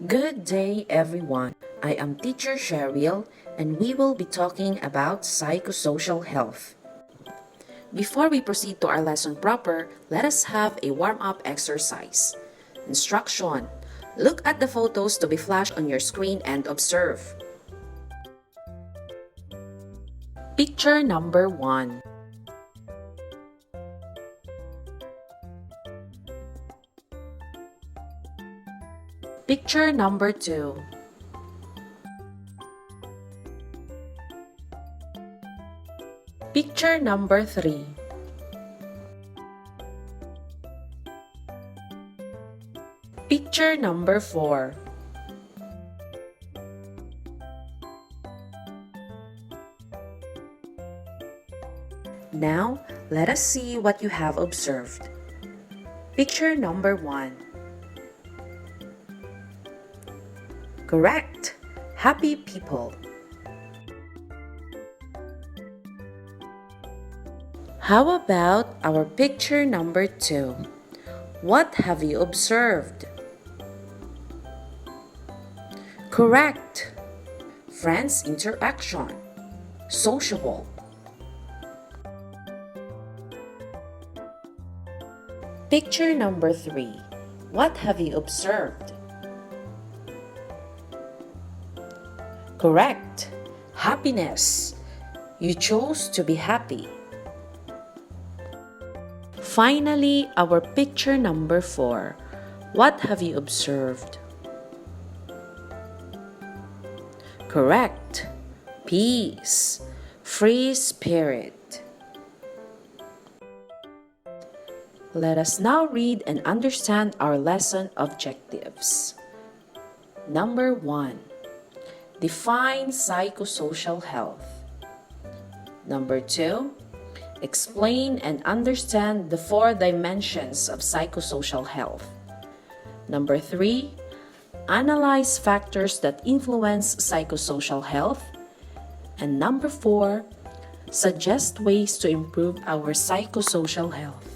Good day, everyone. I am Teacher Cheryl, and we will be talking about psychosocial health. Before we proceed to our lesson proper, let us have a warm-up exercise. Instruction: look at the photos to be flashed on your screen and observe. Picture number 1. Picture number 2. Picture number 3. Picture number 4. Now, let us see what you have observed. Picture number 1. Correct! Happy people. How about our picture number 2? What have you observed? Correct! Friends interaction. Sociable. Picture number 3. What have you observed? Correct! Happiness. You chose to be happy. Finally, our picture number 4. What have you observed? Correct! Peace. Free spirit. Let us now read and understand our lesson objectives. Number 1. Define psychosocial health. Number 2. Explain and understand the 4 dimensions of psychosocial health. Number 3. Analyze factors that influence psychosocial health. And number 4. Suggest ways to improve our psychosocial health.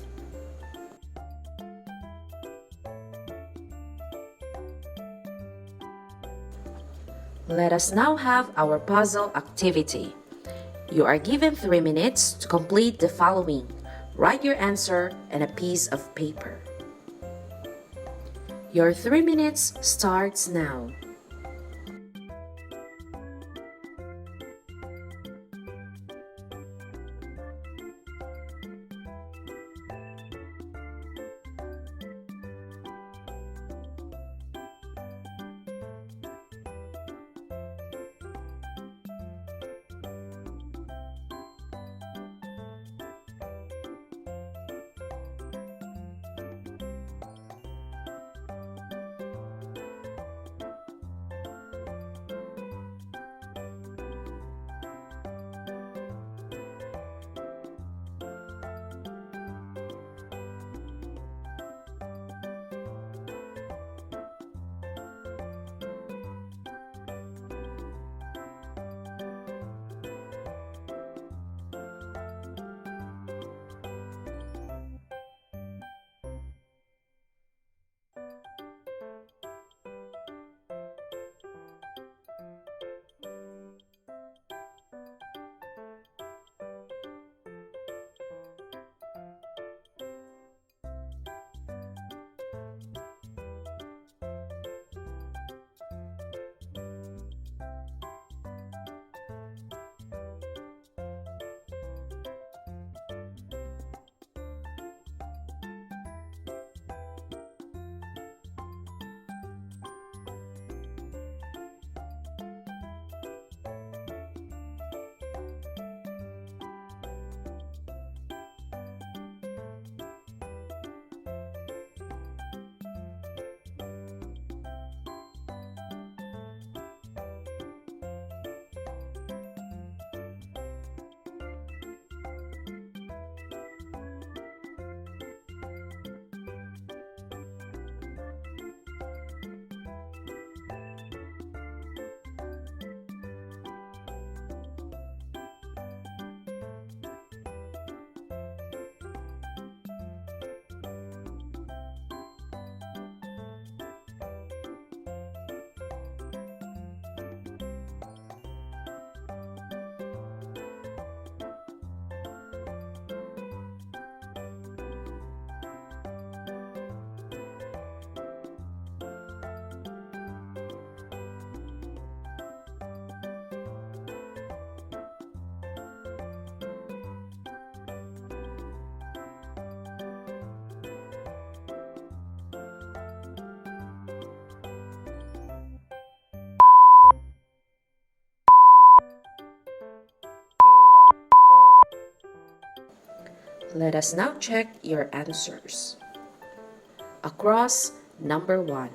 Let us now have our puzzle activity. You are given 3 minutes to complete the following. Write your answer on a piece of paper. Your 3 minutes starts now. Let us now check your answers. Across, number 1.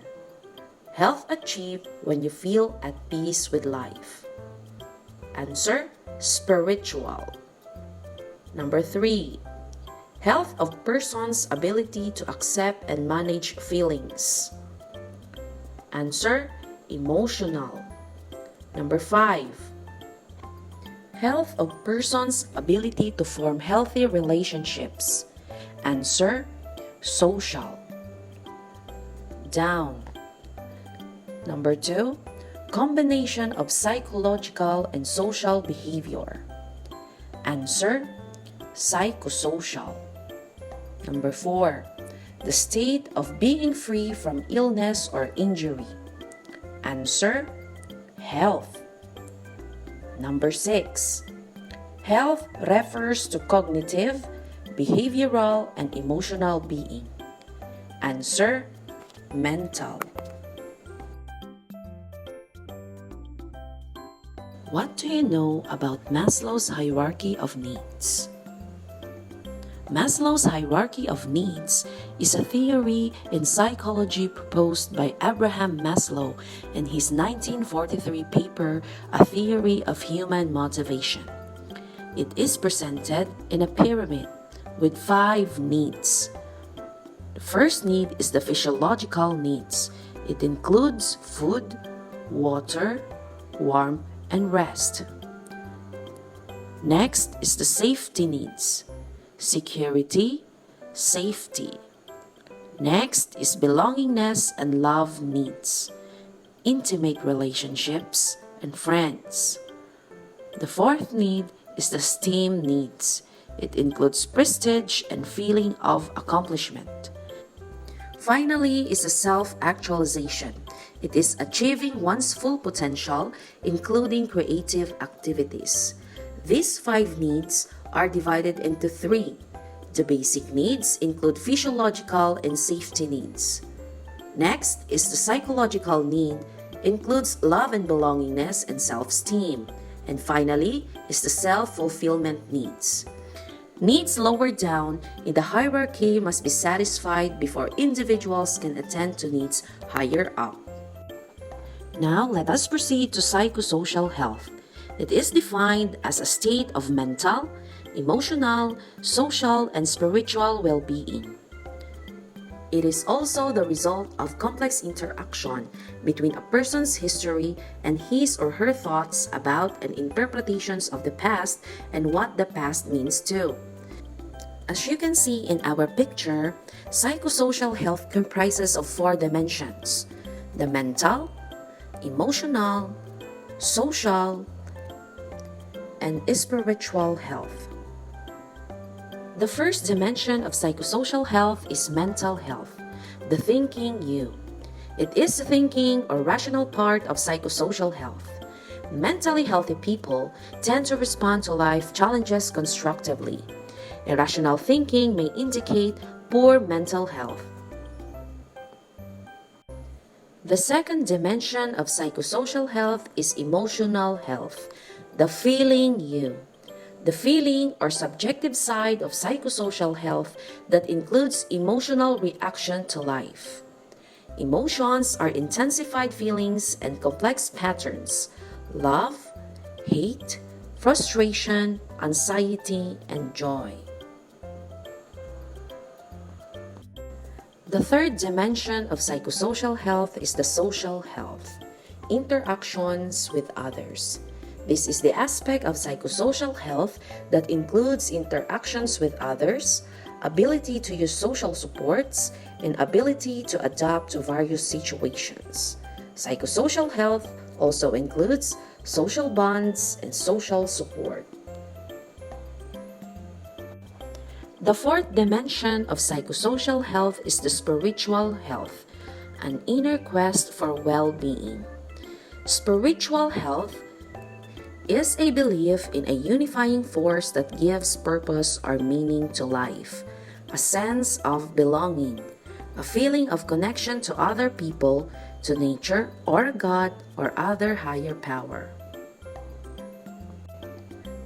Health achieved when you feel at peace with life. Answer, spiritual. Number 3. Health of person's ability to accept and manage feelings. Answer, emotional. Number 5. Health of person's ability to form healthy relationships. Answer, social. Down. Number 2. Combination of psychological and social behavior. Answer, psychosocial. Number 4. The state of being free from illness or injury. Answer, health. Number 6. Health refers to cognitive, behavioral, and emotional being. Answer, mental. What do you know about Maslow's hierarchy of needs? Maslow's hierarchy of needs is a theory in psychology proposed by Abraham Maslow in his 1943 paper, A Theory of Human Motivation. It is presented in a pyramid with 5 needs. The first need is the physiological needs. It includes food, water, warmth, and rest. Next is the safety needs. Security, safety. Next is belongingness and love needs. Intimate relationships and friends. The fourth need is the esteem needs. It includes prestige and feeling of accomplishment. Finally is the self-actualization. It is achieving one's full potential, including creative activities. These 5 needs are divided into 3. The basic needs include physiological and safety needs. Next is the psychological need, includes love and belongingness and self-esteem. And finally is the self-fulfillment needs. Needs lower down in the hierarchy must be satisfied before individuals can attend to needs higher up. Now let us proceed to psychosocial health. It is defined as a state of mental, emotional, social, and spiritual well-being. It is also the result of complex interaction between a person's history and his or her thoughts about and interpretations of the past and what the past means too. As you can see in our picture, psychosocial health comprises of 4 dimensions: the mental, emotional, social, and spiritual health. The first dimension of psychosocial health is mental health, the thinking you. It is the thinking or rational part of psychosocial health. Mentally healthy people tend to respond to life challenges constructively. Irrational thinking may indicate poor mental health. The second dimension of psychosocial health is emotional health, the feeling you. The feeling or subjective side of psychosocial health that includes emotional reaction to life. Emotions are intensified feelings and complex patterns: love, hate, frustration, anxiety, and joy. The third dimension of psychosocial health is the social health, interactions with others. This is the aspect of psychosocial health that includes interactions with others, ability to use social supports, and ability to adapt to various situations. Psychosocial health also includes social bonds and social support. The fourth dimension of psychosocial health is the spiritual health, an inner quest for well-being. Spiritual health is a belief in a unifying force that gives purpose or meaning to life, a sense of belonging, a feeling of connection to other people, to nature, or God, or other higher power.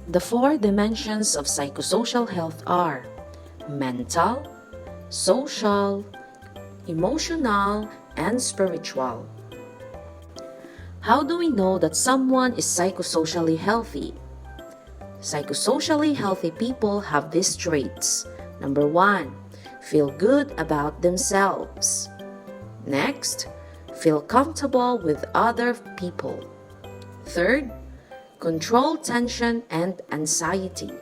The 4 dimensions of psychosocial health are mental, social, emotional, and spiritual. How do we know that someone is psychosocially healthy? Psychosocially healthy people have these traits. Number 1, feel good about themselves. Next, feel comfortable with other people. Third, control tension and anxiety.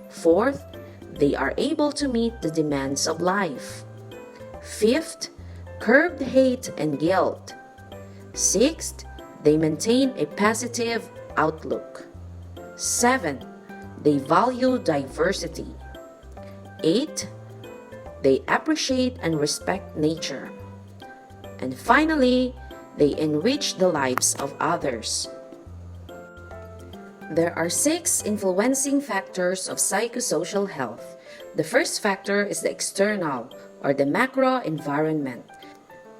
Fourth, they are able to meet the demands of life. Fifth, curb hate and guilt. Sixth, they maintain a positive outlook. 7, they value diversity. 8, they appreciate and respect nature. And finally, they enrich the lives of others. There are 6 influencing factors of psychosocial health. The first factor is the external or the macro environment.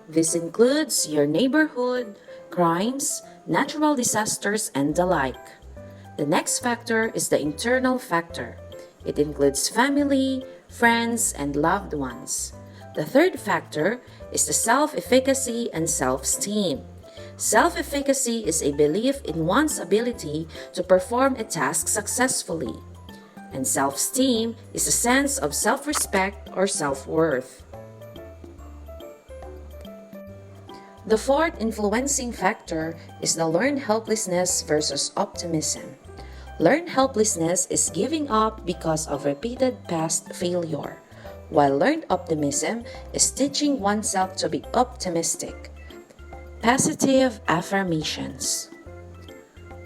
This includes your neighborhood, crimes, natural disasters, and the like. The next factor is the internal factor. It includes family, friends, and loved ones. The third factor is the self-efficacy and self-esteem. Self-efficacy is a belief in one's ability to perform a task successfully. And self-esteem is a sense of self-respect or self-worth. The fourth influencing factor is the learned helplessness versus optimism. Learned helplessness is giving up because of repeated past failure, while learned optimism is teaching oneself to be optimistic. Positive affirmations.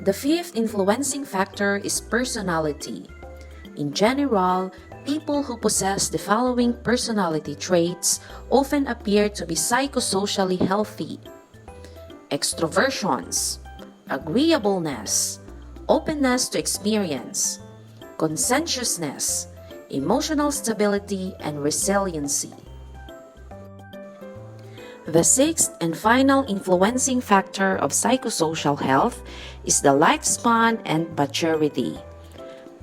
The fifth influencing factor is personality. In general, people who possess the following personality traits often appear to be psychosocially healthy: extroversions, agreeableness, openness to experience, conscientiousness, emotional stability, and resiliency. The sixth and final influencing factor of psychosocial health is the lifespan and maturity.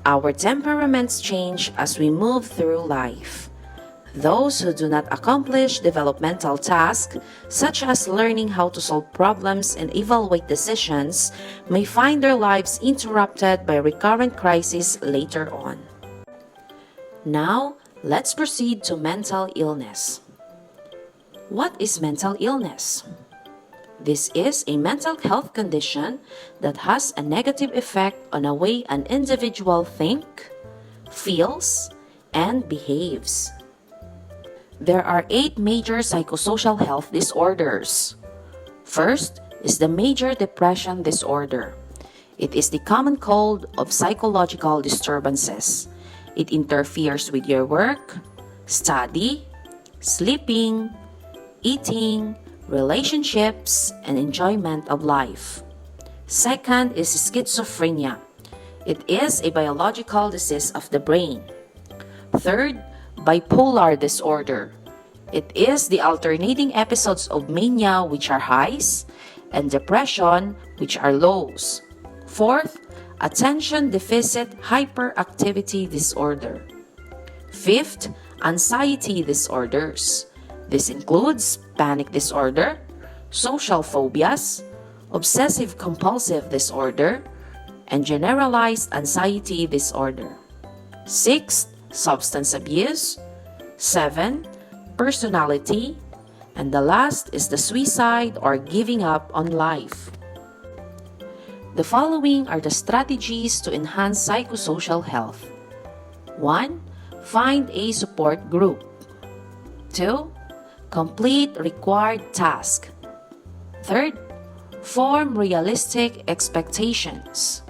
Our temperaments change as we move through life. Those who do not accomplish developmental tasks, such as learning how to solve problems and evaluate decisions, may find their lives interrupted by recurrent crises later on. Now, let's proceed to mental illness. What is mental illness? This is a mental health condition that has a negative effect on the way an individual thinks, feels, and behaves. There are 8 major psychosocial health disorders. First is the major depression disorder. It is the common cold of psychological disturbances. It interferes with your work, study, sleeping, eating, relationships, and enjoyment of life. Second is schizophrenia. It is a biological disease of the brain. Third, bipolar disorder. It is the alternating episodes of mania, which are highs, and depression, which are lows. Fourth, attention deficit hyperactivity disorder. Fifth, anxiety disorders. This includes panic disorder, social phobias, obsessive compulsive disorder, and generalized anxiety disorder. Sixth, substance abuse. 7, personality. And the last is the suicide or giving up on life. The following are the strategies to enhance psychosocial health. 1. Find a support group. 2. Complete required tasks. 3. Form realistic expectations.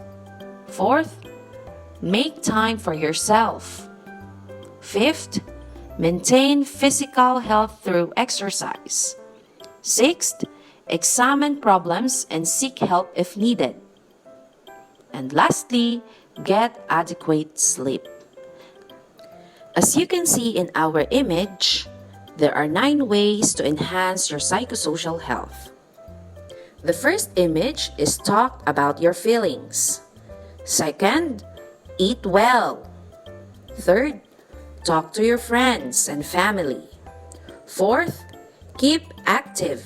4. Make time for yourself. 5. Maintain physical health through exercise. 6. Examine problems and seek help if needed. And lastly, get adequate sleep. As you can see in our image, there are 9 ways to enhance your psychosocial health. The first image is talk about your feelings. Second, eat well. Third, talk to your friends and family. Fourth, keep active.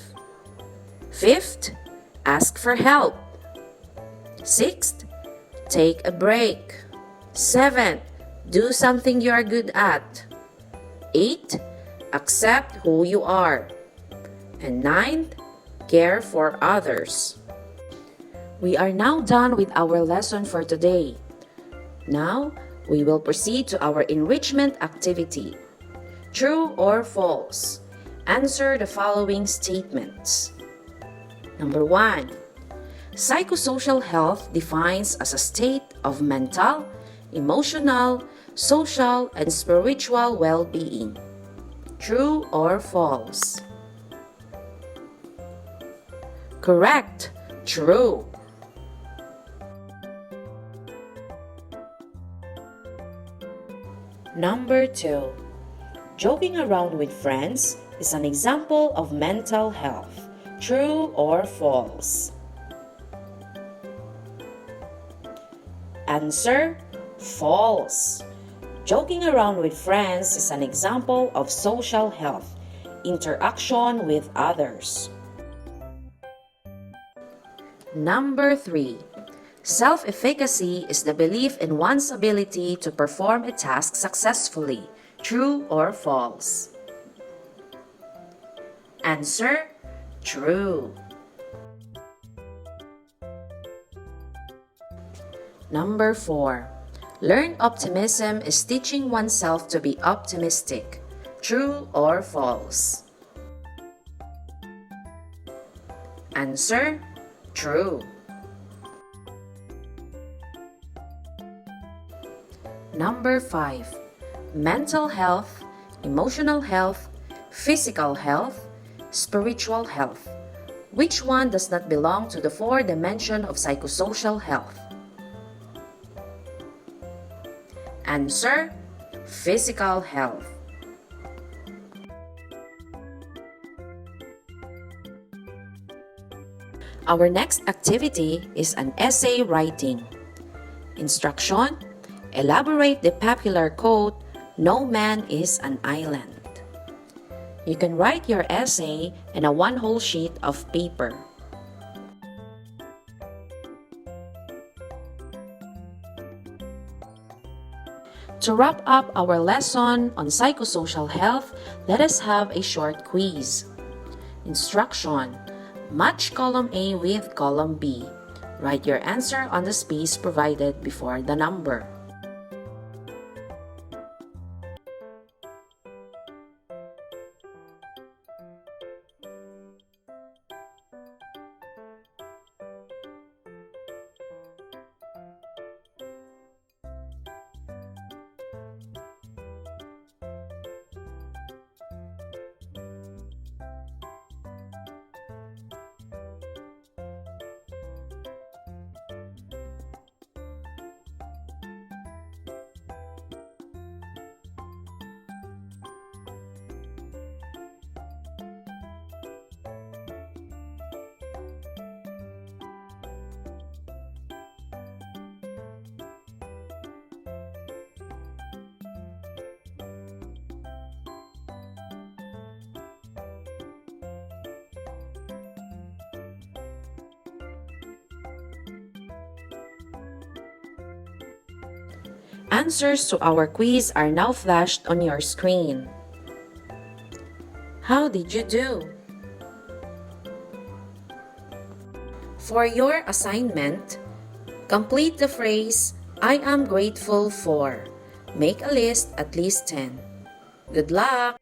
Fifth, ask for help. Sixth, take a break. Seventh, do something you are good at. Eighth, accept who you are. And ninth, care for others. We are now done with our lesson for today. Now, we will proceed to our enrichment activity. True or false? Answer the following statements. Number 1. Psychosocial health defines as a state of mental, emotional, social, and spiritual well-being. True or false? Correct. True. Number 2. Joking around with friends is an example of mental health. True or false? Answer: false. Joking around with friends is an example of social health, interaction with others. Number 3. Self-efficacy is the belief in one's ability to perform a task successfully. True or false? Answer: true. Number 4. Learned optimism is teaching oneself to be optimistic. True or false? Answer: true. Number 5. Mental health, emotional health, physical health, spiritual health. Which one does not belong to the 4 dimensions of psychosocial health? Answer: physical health. Our next activity is an essay writing. Instruction: elaborate the popular quote, "No man is an island." You can write your essay in a 1 whole sheet of paper. To wrap up our lesson on psychosocial health, let us have a short quiz. Instruction: match column A with column B. Write your answer on the space provided before the number. Answers to our quiz are now flashed on your screen. How did you do? For your assignment, complete the phrase, "I am grateful for." Make a list at least 10. Good luck!